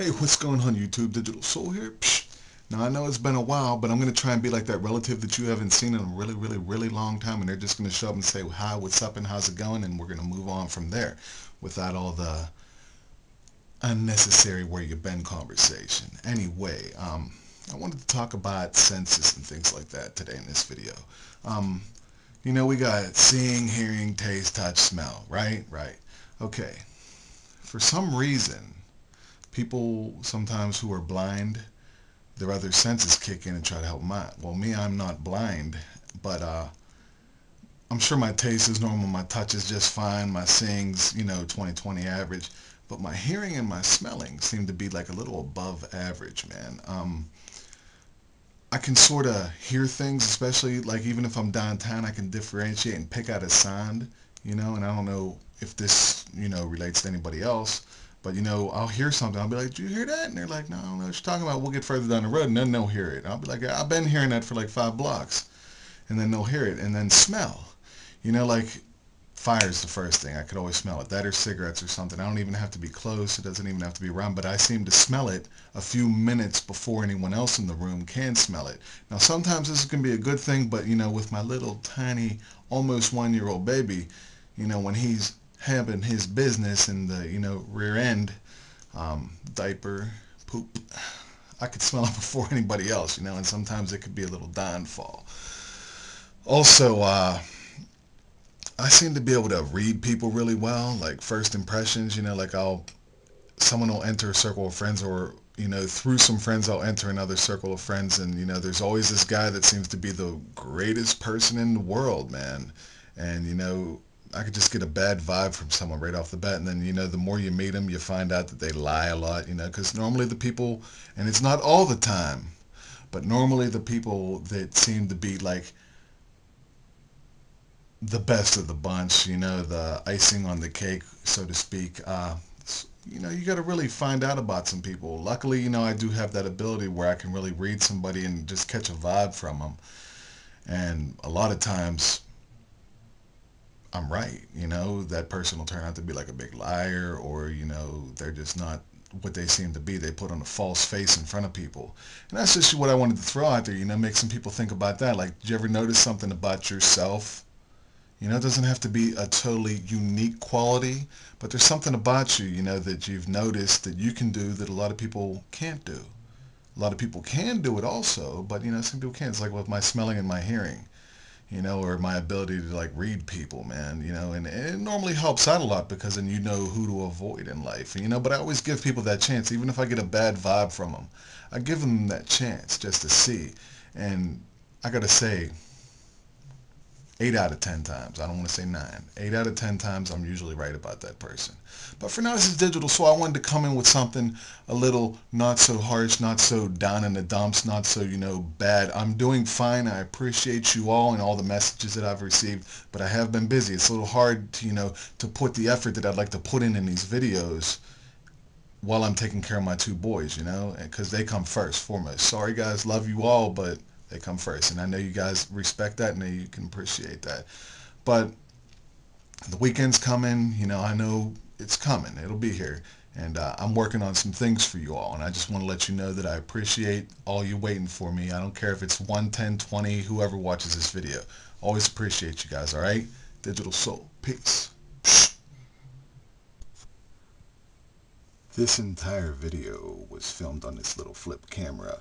Hey, what's going on YouTube? Digital Soul here. Psh. Now I know it's been a while, but I'm going to try and be like that relative that you haven't seen in a really long time, and they're just going to show up and say, hi, what's up and how's it going, and we're going to move on from there without all the unnecessary where you been conversation. Anyway, I wanted to talk about senses and things like that today in this video. Um, we got seeing, hearing, taste, touch, smell, right? Right. Okay. For some reason, people sometimes who are blind, their other senses kick in and try to help them out. Well, me, I'm not blind, but I'm sure my taste is normal, my touch is just fine, my seeing's, 20/20 average, but my hearing and my smelling seem to be like a little above average, man. I can sort of hear things, especially like even if I'm downtown, I can differentiate and pick out a sound, and I don't know if this, relates to anybody else, but, I'll hear something, I'll be like, did you hear that? And they're like, no, I don't know what you're talking about. We'll get further down the road, and then they'll hear it. And I'll be like, yeah, I've been hearing that for like 5 blocks, and then they'll hear it, and then smell. Like fire's the first thing. I could always smell it. That or cigarettes or something. I don't even have to be close. It doesn't even have to be around, but I seem to smell it a few minutes before anyone else in the room can smell it. Now, sometimes this can be a good thing, but, with my little tiny, almost 1-year-old baby, when he's having his business in the, rear end, diaper, poop, I could smell it before anybody else, and sometimes it could be a little downfall. Also, I seem to be able to read people really well, like first impressions, like someone will enter a circle of friends, or, through some friends I'll enter another circle of friends, and, there's always this guy that seems to be the greatest person in the world, man. And, I could just get a bad vibe from someone right off the bat, and then, the more you meet them, you find out that they lie a lot, because normally the people, and it's not all the time, but normally the people that seem to be like the best of the bunch, the icing on the cake, so to speak. You got to really find out about some people. Luckily, I do have that ability where I can really read somebody and just catch a vibe from them. And a lot of times, I'm right. That person will turn out to be like a big liar, or, they're just not what they seem to be. They put on a false face in front of people. And that's just what I wanted to throw out there, make some people think about that. Like, did you ever notice something about yourself? It doesn't have to be a totally unique quality, but there's something about you, that you've noticed that you can do that a lot of people can't do. A lot of people can do it also, but, some people can't. It's like with my smelling and my hearing, or my ability to, like, read people, man, and it normally helps out a lot because then you know who to avoid in life, but I always give people that chance. Even if I get a bad vibe from them, I give them that chance just to see. And I gotta say, 8 out of 10 times. I don't want to say 9. 8 out of 10 times I'm usually right about that person. But for now, this is Digital Soul. I wanted to come in with something a little not so harsh, not so down in the dumps, not so, bad. I'm doing fine. I appreciate you all and all the messages that I've received, but I have been busy. It's a little hard to, to put the effort that I'd like to put in these videos while I'm taking care of my 2 boys, because they come first, foremost. Sorry, guys. Love you all, but they come first. And I know you guys respect that and you can appreciate that. But the weekend's coming. I know it's coming. It'll be here. And I'm working on some things for you all. And I just want to let you know that I appreciate all you waiting for me. I don't care if it's 1, 10, 20, whoever watches this video. Always appreciate you guys, all right? Digital Soul. Peace. This entire video was filmed on this little flip camera.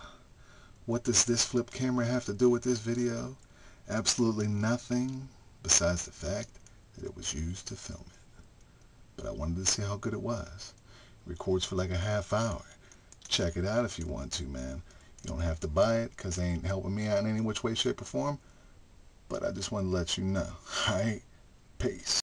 What does this flip camera have to do with this video? Absolutely nothing, besides the fact that it was used to film it. But I wanted to see how good it was. It records for like a half hour. Check it out if you want to, man. You don't have to buy it because they ain't helping me out in any which way, shape, or form. But I just want to let you know. Alright? Peace.